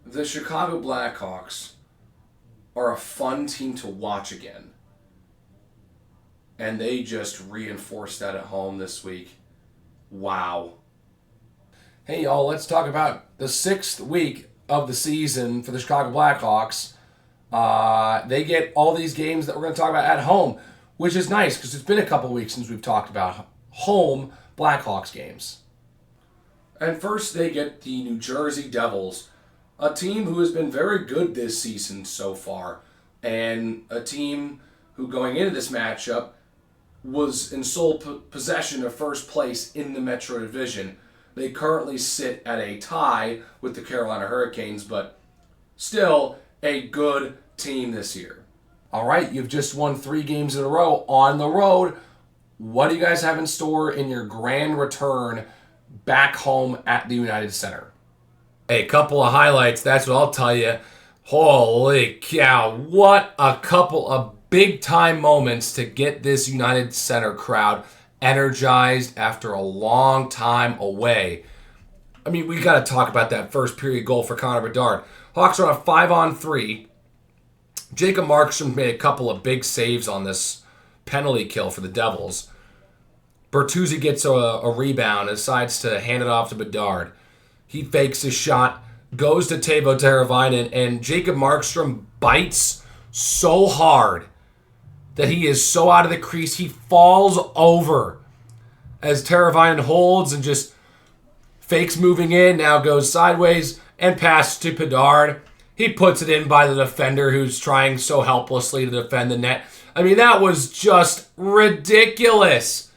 The Chicago Blackhawks are a fun team to watch again. And they just reinforced that at home this week. Wow. Hey, y'all, let's talk about the sixth week of the season for the Chicago Blackhawks. They get all these games that we're going to talk about at home, which is nice because it's been a couple weeks since we've talked about home Blackhawks games. And first, they get the New Jersey Devils, a team who has been very good this season so far, and a team who, going into this matchup, was in sole possession of first place in the Metro Division. They currently sit at a tie with the Carolina Hurricanes, but still a good team this year. All right, you've just won 3 games in a row on the road. What do you guys have in store in your grand return back home at the United Center? A couple of highlights, that's what I'll tell you. Holy cow, what a couple of big-time moments to get this United Center crowd energized after a long time away. I mean, we got to talk about that first period goal for Connor Bedard. Hawks are on a 5-on-3. Jacob Markstrom made a couple of big saves on this penalty kill for the Devils. Bertuzzi gets a rebound and decides to hand it off to Bedard. He fakes his shot, goes to Teuvo Teravainen, and Jacob Markstrom bites so hard that he is so out of the crease, he falls over as Teravainen holds and just fakes moving in, now goes sideways and passes to Bedard. He puts it in by the defender who's trying so helplessly to defend the net. I mean, that was just ridiculous.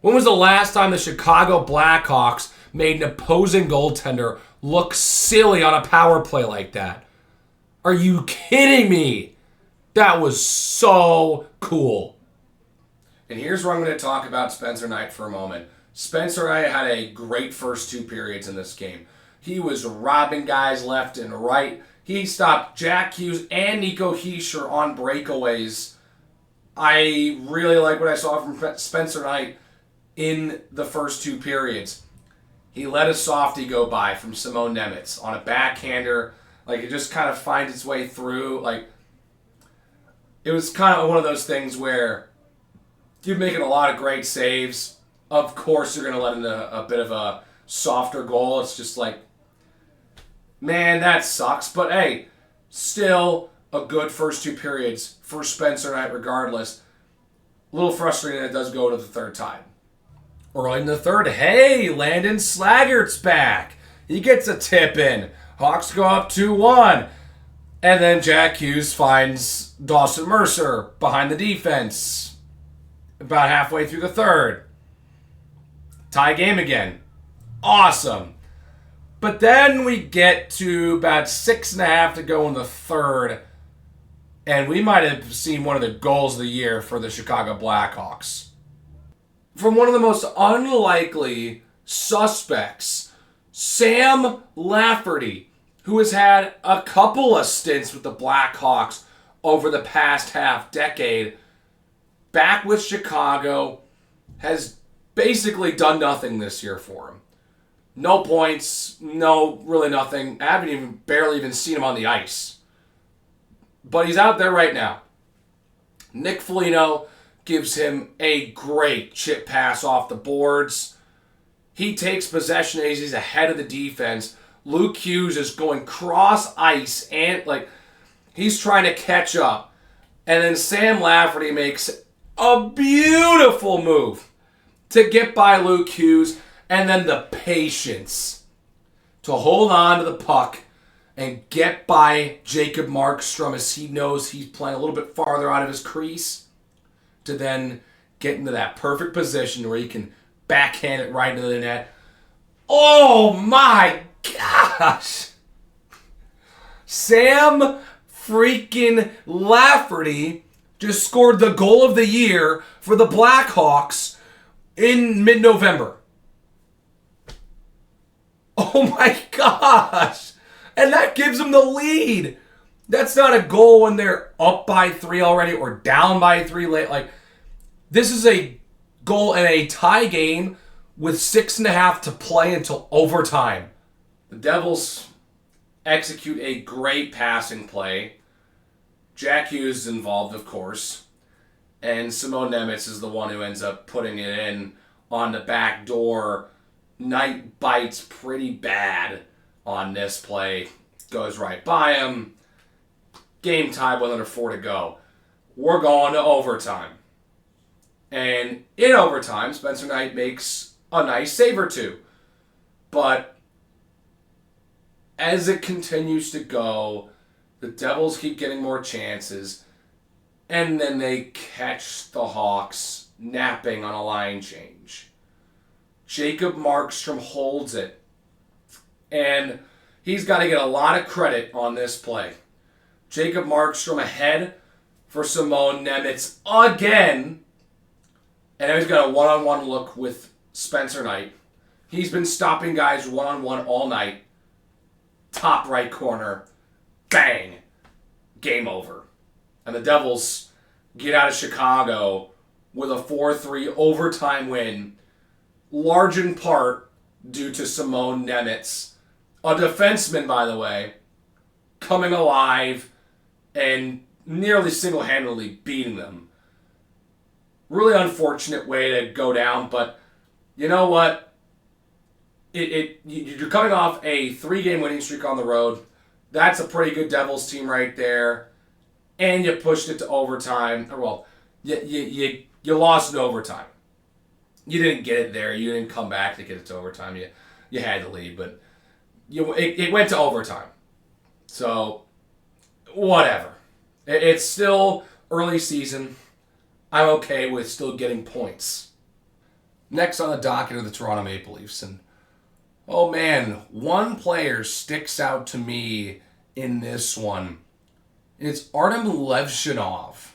When was the last time the Chicago Blackhawks made an opposing goaltender look silly on a power play like that? Are you kidding me? That was so cool. And here's where I'm going to talk about Spencer Knight for a moment. Spencer Knight had a great first 2 periods in this game. He was robbing guys left and right. He stopped Jack Hughes and Nico Hischier on breakaways. I really like what I saw from Spencer Knight in the first 2 periods. He let a softie go by from Simone Nemitz on a backhander. Like, it just kind of finds its way through. Like, it was kind of one of those things where you're making a lot of great saves. Of course, you're going to let in a bit of a softer goal. It's just like, man, that sucks. But hey, still a good first 2 periods for Spencer Knight regardless. A little frustrating that it does go to the third time. Early in the third, hey, Landon Slaggert's back. He gets a tip in. Hawks go up 2-1. And then Jack Hughes finds Dawson Mercer behind the defense about halfway through the third. Tie game again. Awesome. But then we get to about 6.5 to go in the third, and we might have seen one of the goals of the year for the Chicago Blackhawks. From one of the most unlikely suspects, Sam Lafferty, who has had a couple of stints with the Blackhawks over the past half-decade, back with Chicago, has basically done nothing this year for him. No points, no, really nothing. I haven't barely even seen him on the ice. But he's out there right now. Nick Foligno gives him a great chip pass off the boards. He takes possession as he's ahead of the defense. Luke Hughes is going cross ice and he's trying to catch up. And then Sam Lafferty makes a beautiful move to get by Luke Hughes, and then the patience to hold on to the puck and get by Jacob Markstrom as he knows he's playing a little bit farther out of his crease to then get into that perfect position where he can backhand it right into the net. Oh my gosh! Sam freaking Lafferty just scored the goal of the year for the Blackhawks in mid-November. Oh my gosh! And that gives them the lead. That's not a goal when they're up by 3 already or down by 3 late. This is a goal in a tie game with 6.5 to play until overtime. The Devils, execute a great passing play. Jack Hughes is involved, of course. And Simone Nemec is the one who ends up putting it in on the back door. Knight bites pretty bad on this play. Goes right by him. Game tied with under 4 to go. We're going to overtime. And in overtime, Spencer Knight makes a nice save or two. But as it continues to go, the Devils keep getting more chances. And then they catch the Hawks napping on a line change. Jacob Markstrom holds it. And he's got to get a lot of credit on this play. Jacob Markstrom ahead for Simone Nemec again. And now he's got a one-on-one look with Spencer Knight. He's been stopping guys one-on-one all night. Top right corner. Bang. Game over. And the Devils get out of Chicago with a 4-3 overtime win, large in part due to Simone Nemec, a defenseman, by the way, coming alive and nearly single-handedly beating them. Really unfortunate way to go down, but you know what? You're coming off a 3-game winning streak on the road. That's a pretty good Devils team right there. And you pushed it to overtime. Well, you lost in overtime. You didn't get it there. You didn't come back to get it to overtime. You had the lead, but it went to overtime. So, whatever. It's still early season. I'm okay with still getting points. Next on the docket are the Toronto Maple Leafs. And, oh man, one player sticks out to me in this one. It's Artem Levshunov.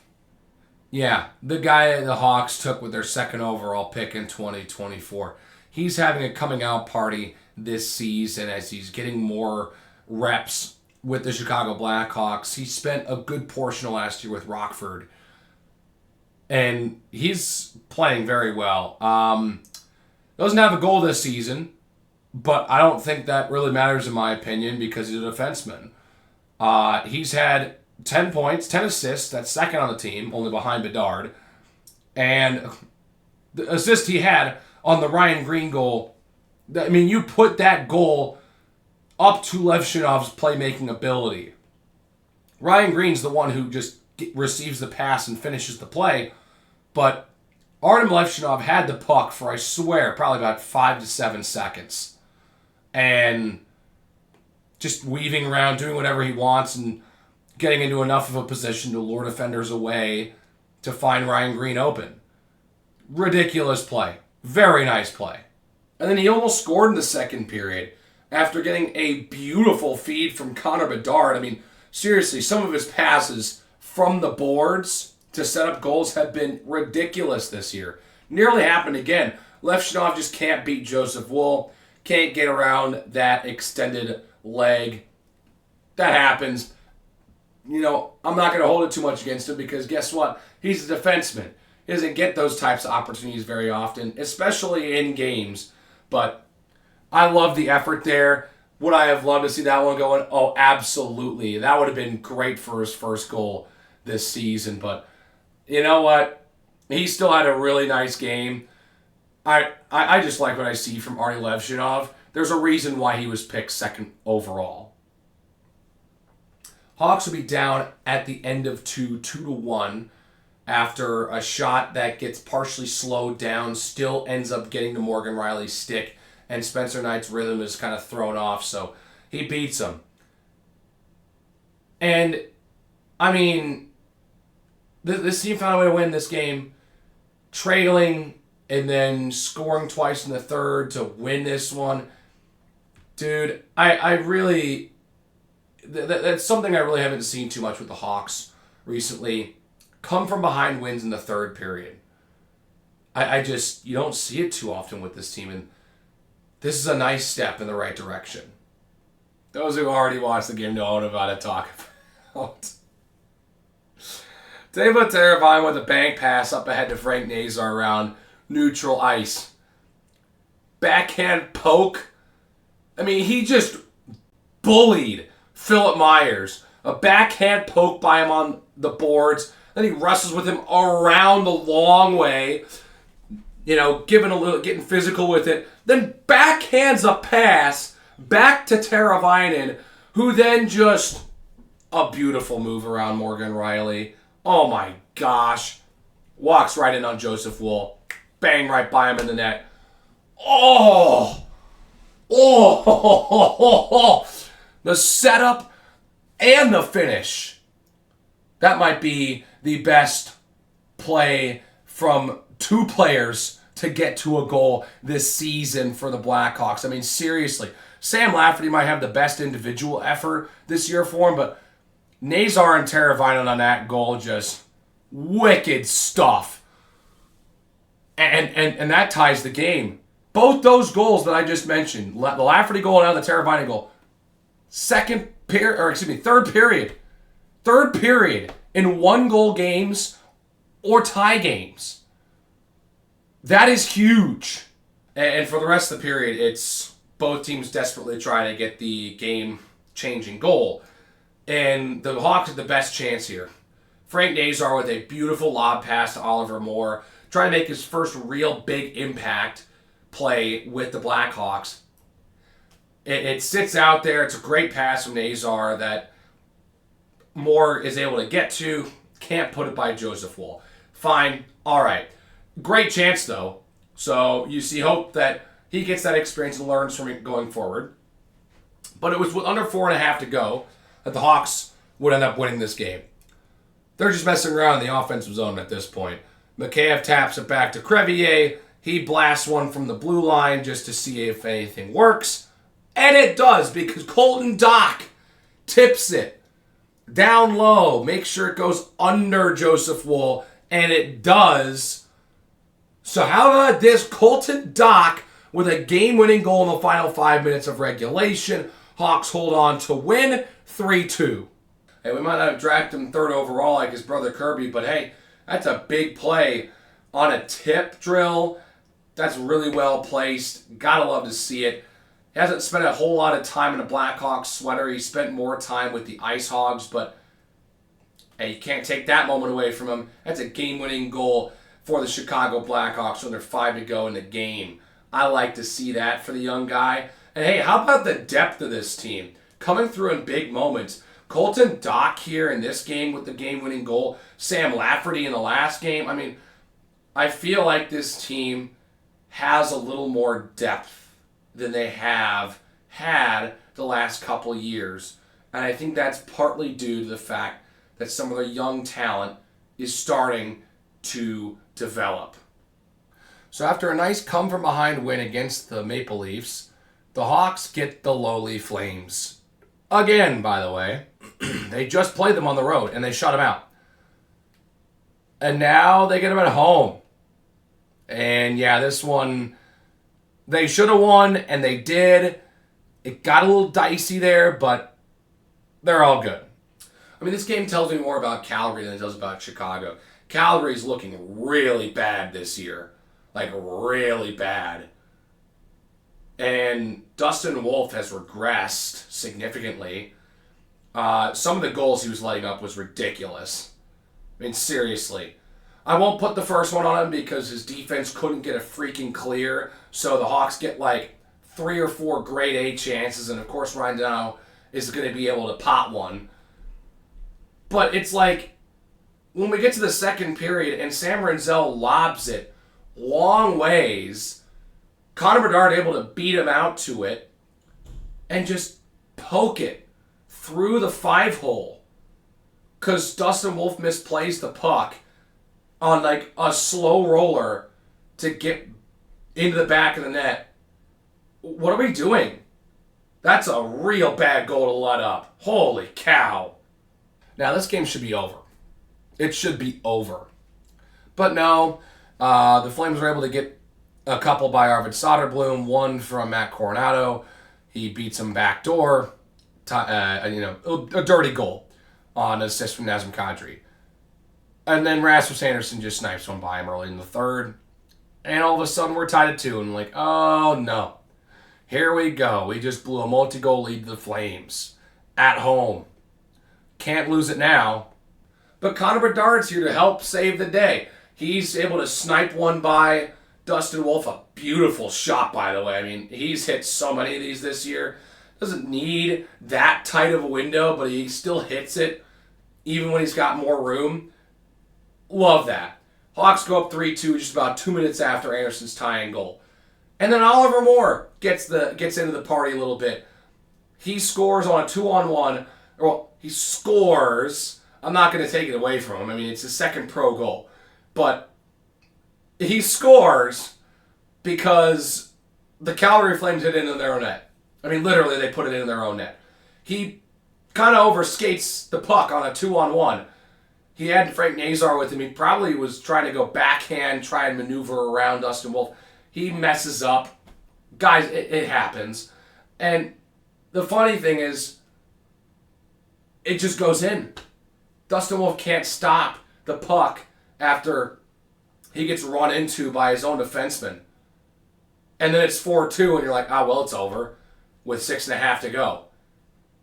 Yeah, the guy the Hawks took with their second overall pick in 2024. He's having a coming out party this season as he's getting more reps with the Chicago Blackhawks. He spent a good portion of last year with Rockford. And he's playing very well. Doesn't have a goal this season, but I don't think that really matters in my opinion because he's a defenseman. He's had 10 points, 10 assists. That's second on the team, only behind Bedard. And the assist he had on the Ryan Green goal, I mean, you put that goal up to Levshunov's playmaking ability. Ryan Green's the one who just receives the pass and finishes the play. But Artem Levshunov had the puck for, I swear, probably about 5 to 7 seconds. And just weaving around, doing whatever he wants, and getting into enough of a position to lure defenders away to find Ryan Green open. Ridiculous play. Very nice play. And then he almost scored in the second period after getting a beautiful feed from Connor Bedard. I mean, seriously, some of his passes from the boards to set up goals have been ridiculous this year. Nearly happened again. Levshunov just can't beat Joseph Woll. Can't get around that extended leg. That happens. You know, I'm not going to hold it too much against him because guess what? He's a defenseman. He doesn't get those types of opportunities very often, especially in games. But I love the effort there. Would I have loved to see that one going? Oh, absolutely. That would have been great for his first goal this season. But you know what? He still had a really nice game. I just like what I see from Artem Levshunov. There's a reason why he was picked second overall. Hawks will be down at the end of 2-1 after a shot that gets partially slowed down, still ends up getting to Morgan Riley's stick, and Spencer Knight's rhythm is kind of thrown off, so he beats him. And, I mean, this team found a way to win this game, trailing and then scoring twice in the third to win this one. Dude, I really... That's something I really haven't seen too much with the Hawks recently. Come from behind wins in the third period. I just, you don't see it too often with this team, and this is a nice step in the right direction. Those who already watched the game know what I'm about to talk about. Teuvo Teravainen with a bank pass up ahead to Frank Nazar around neutral ice. Backhand poke. I mean, he just bullied Philip Myers. A backhand poke by him on the boards. Then he wrestles with him around the long way. Getting physical with it. Then backhands a pass back to Teravainen, who then just a beautiful move around Morgan Riley. Oh my gosh. Walks right in on Joseph Wool. Bang right by him in the net. Oh! The setup and the finish. That might be the best play from two players to get to a goal this season for the Blackhawks. I mean, seriously. Sam Lafferty might have the best individual effort this year for him, but Nazar and Teravainen on that goal, just wicked stuff. And that ties the game. Both those goals that I just mentioned, the Lafferty goal and now the Teravainen goal, third period. Third period in 1-goal games or tie games. That is huge. And for the rest of the period, it's both teams desperately trying to get the game-changing goal. And the Hawks have the best chance here. Frank Nazar with a beautiful lob pass to Oliver Moore, trying to make his first real big impact play with the Blackhawks. It sits out there. It's a great pass from Nazar that Moore is able to get to. Can't put it by Joseph Wool. Fine. All right. Great chance, though. So you see hope that he gets that experience and learns from it going forward. But it was with under 4.5 to go that the Hawks would end up winning this game. They're just messing around in the offensive zone at this point. Mikheyev taps it back to Crevier. He blasts one from the blue line just to see if anything works. And it does, because Colton Dach tips it down low. Make sure it goes under Joseph Wool. And it does. So how about this? Colton Dach with a game-winning goal in the final 5 minutes of regulation. Hawks hold on to win 3-2. Hey, we might not have drafted him third overall like his brother Kirby, but hey, that's a big play on a tip drill. That's really well placed. Gotta love to see it. He hasn't spent a whole lot of time in a Blackhawks sweater. He spent more time with the Ice Hogs, but hey, you can't take that moment away from him. That's a game-winning goal for the Chicago Blackhawks when there's 5 to go in the game. I like to see that for the young guy. And hey, how about the depth of this team? Coming through in big moments. Colton Dach here in this game with the game-winning goal. Sam Lafferty in the last game. I mean, I feel like this team has a little more depth than they have had the last couple years. And I think that's partly due to the fact that some of their young talent is starting to develop. So after a nice come-from-behind win against the Maple Leafs, the Hawks get the lowly Flames. Again, by the way. They just played them on the road, and they shut them out. And now they get them at home. And yeah, this one, they should have won, and they did. It got a little dicey there, but they're all good. I mean, this game tells me more about Calgary than it does about Chicago. Calgary's looking really bad this year. Like, really bad. And Dustin Wolf has regressed significantly. Some of the goals he was lighting up was ridiculous. I mean, seriously. I won't put the first one on him because his defense couldn't get a freaking clear. So the Hawks get like 3 or 4 grade A chances. And of course, Ryan Dono is going to be able to pot one. But it's like, when we get to the second period and Sam Renzel lobs it long ways, Connor Bedard able to beat him out to it and just poke it through the 5-hole because Dustin Wolf misplays the puck on like a slow roller to get into the back of the net. What are we doing? That's a real bad goal to let up. Holy cow. Now this game should be over. It should be over. But no, the Flames were able to get a couple by Arvid Soderblom, one from Matt Coronado. He beats him backdoor. A dirty goal on an assist from Nazem Kadri. And then Rasmus Anderson just snipes one by him early in the third. And all of a sudden we're tied at 2. And oh no. Here we go. We just blew a multi-goal lead to the Flames. at home. Can't lose it now. But Connor Bedard's here to help save the day. He's able to snipe one by Dustin Wolf. A beautiful shot, by the way. I mean, he's hit so many of these this year. Doesn't need that tight of a window, but he still hits it, even when he's got more room. Love that. Hawks go up 3-2 just about 2 minutes after Anderson's tying goal. And then Oliver Moore gets into the party a little bit. He scores on a 2-on-1. Well, he scores. I'm not going to take it away from him. I mean, it's his second pro goal. But he scores because the Calgary Flames hit it in their own net. I mean, literally, they put it in their own net. He kind of overskates the puck on a 2-on-1. He had Frank Nazar with him. He probably was trying to go backhand, try and maneuver around Dustin Wolf. He messes up. Guys, it happens. And the funny thing is, it just goes in. Dustin Wolf can't stop the puck after he gets run into by his own defenseman. And then it's 4-2, and you're like, well, it's over with 6.5 to go.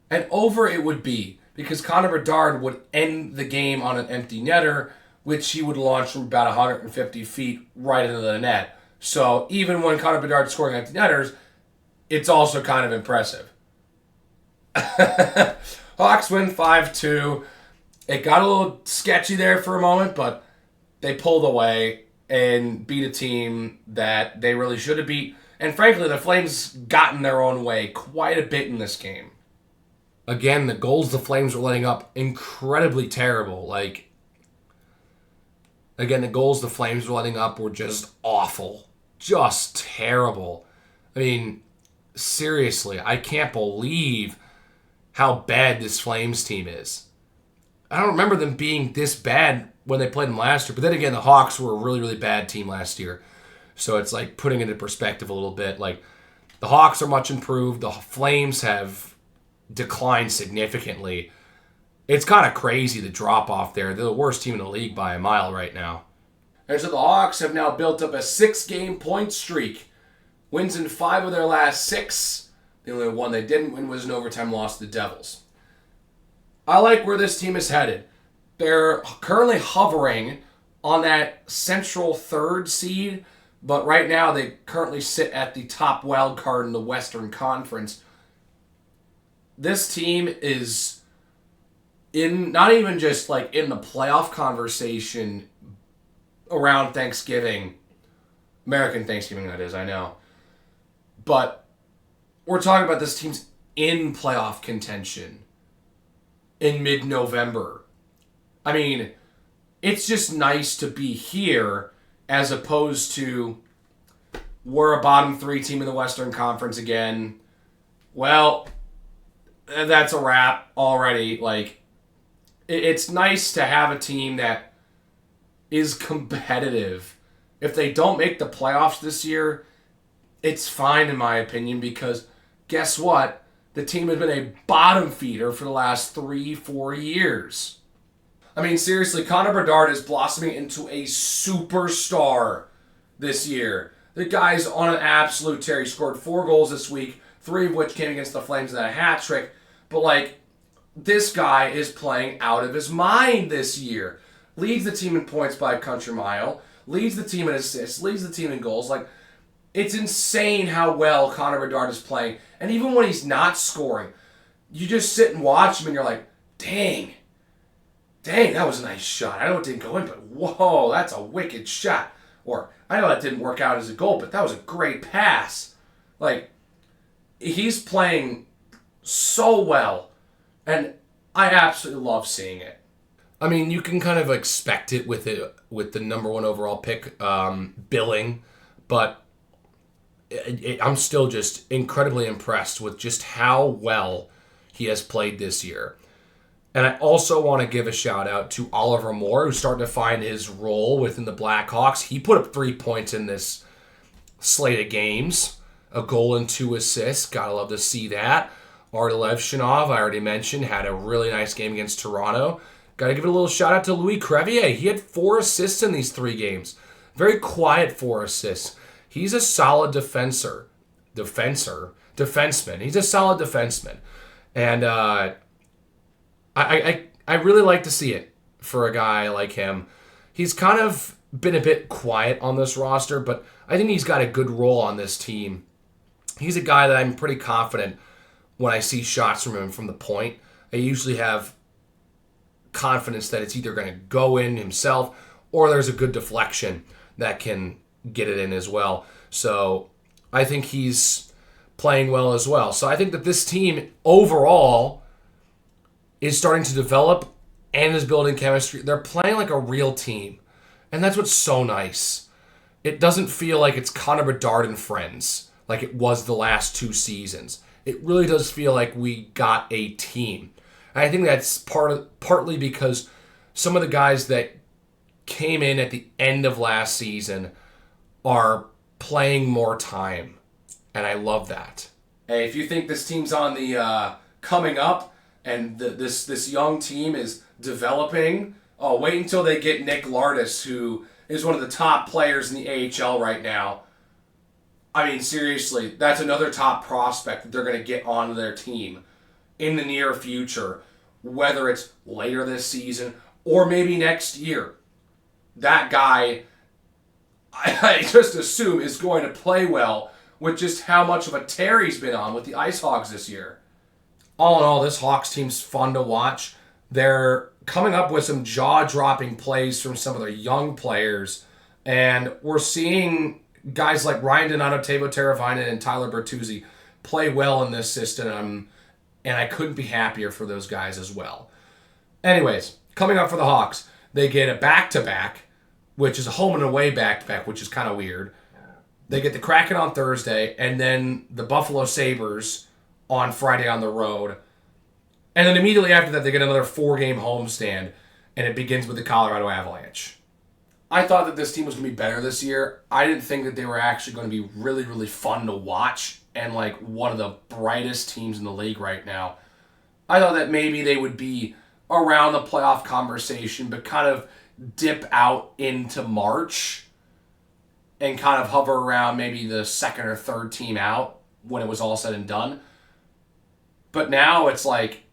And over it would be, because Connor Bedard would end the game on an empty netter, which he would launch from about 150 feet right into the net. So even when Connor Bedard's scoring empty netters, it's also kind of impressive. Hawks win 5-2. It got a little sketchy there for a moment, but they pulled away and beat a team that they really should have beat. And frankly, the Flames got in their own way quite a bit in this game. Again, the goals the Flames were letting up, incredibly terrible. The goals the Flames were letting up were just awful. Just terrible. I mean, seriously, I can't believe how bad this Flames team is. I don't remember them being this bad when they played them last year. But then again, the Hawks were a really, really bad team last year. So it's like putting it into perspective a little bit. Like, the Hawks are much improved. The Flames have declined significantly. It's kind of crazy, the drop-off there. They're the worst team in the league by a mile right now. And so the Hawks have now built up a 6-game point streak. Wins in 5 of their last 6. The only one they didn't win was an overtime loss to the Devils. I like where this team is headed. They're currently hovering on that central 3rd seed, but right now they currently sit at the top wild card in the Western Conference. This team is not even just like in the playoff conversation around Thanksgiving. American Thanksgiving, that is, I know. But we're talking about this team's in playoff contention in mid-November. I mean, it's just nice to be here as opposed to we're a bottom 3 team in the Western Conference again. Well, that's a wrap already. It's nice to have a team that is competitive. If they don't make the playoffs this year, it's fine in my opinion, because guess what? The team has been a bottom feeder for the last 3-4 years. I mean, seriously, Connor Bedard is blossoming into a superstar this year. The guy's on an absolute tear. He scored 4 goals this week, 3 of which came against the Flames and a hat trick. But, this guy is playing out of his mind this year. Leads the team in points by a country mile. Leads the team in assists. Leads the team in goals. It's insane how well Connor Bedard is playing. And even when he's not scoring, you just sit and watch him and you're like, dang, that was a nice shot. I know it didn't go in, but whoa, that's a wicked shot. Or, I know that didn't work out as a goal, but that was a great pass. He's playing so well. And I absolutely love seeing it. I mean, you can kind of expect it with the number 1 overall pick billing, but I'm still just incredibly impressed with just how well he has played this year. And I also want to give a shout out to Oliver Moore, who's starting to find his role within the Blackhawks. He put up 3 points in this slate of games, a goal and 2 assists. Gotta love to see that. Artem Levshinov, I already mentioned, had a really nice game against Toronto. Gotta give it a little shout out to Louis Crevier. He had 4 assists in these 3 games. Very quiet 4 assists. He's a solid defenseman. He's a solid defenseman. And I really like to see it for a guy like him. He's kind of been a bit quiet on this roster, but I think he's got a good role on this team. He's a guy that I'm pretty confident when I see shots from him from the point. I usually have confidence that it's either going to go in himself or there's a good deflection that can get it in as well. So I think he's playing well as well. So I think that this team overall is starting to develop and is building chemistry. They're playing like a real team. And that's what's so nice. It doesn't feel like it's Connor Bedard and friends like it was the last 2 seasons. It really does feel like we got a team. And I think that's partly because some of the guys that came in at the end of last season are playing more time. And I love that. Hey, if you think this team's on the coming up and this young team is developing, wait until they get Nick Lardis, who is one of the top players in the AHL right now. I mean, seriously, that's another top prospect that they're going to get onto their team in the near future, whether it's later this season or maybe next year. That guy, I just assume, is going to play well with just how much of a tear he's been on with the Ice Hogs this year. All in all, this Hawks team's fun to watch. They're coming up with some jaw-dropping plays from some of their young players, and we're seeing guys like Ryan Donato, Teuvo Teravainen, and Tyler Bertuzzi play well in this system, and I couldn't be happier for those guys as well. Anyways, coming up for the Hawks, they get a back-to-back, which is a home and away back-to-back, which is kind of weird. They get the Kraken on Thursday, and then the Buffalo Sabres on Friday on the road. And then immediately after that, they get another 4-game homestand, and it begins with the Colorado Avalanche. I thought that this team was going to be better this year. I didn't think that they were actually going to be really, really fun to watch and like one of the brightest teams in the league right now. I thought that maybe they would be around the playoff conversation, but kind of dip out into March and kind of hover around maybe the second or third team out when it was all said and done. But now it's like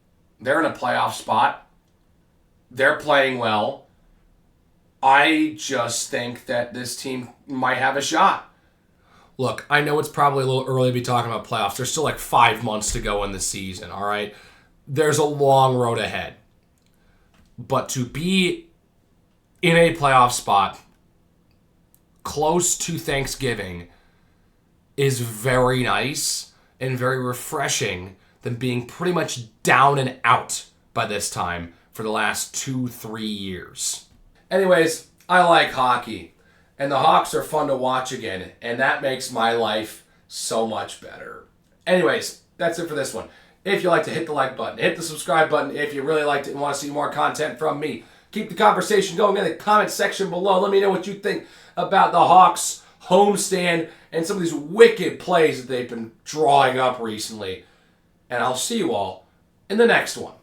they're in a playoff spot. They're playing well. I just think that this team might have a shot. Look, I know it's probably a little early to be talking about playoffs. There's still like 5 months to go in the season, all right? There's a long road ahead. But to be in a playoff spot close to Thanksgiving is very nice and very refreshing than being pretty much down and out by this time for the last 2-3 years. Anyways, I like hockey, and the Hawks are fun to watch again, and that makes my life so much better. Anyways, that's it for this one. If you like to hit the like button, hit the subscribe button if you really liked it and want to see more content from me. Keep the conversation going in the comment section below. Let me know what you think about the Hawks homestand and some of these wicked plays that they've been drawing up recently. And I'll see you all in the next one.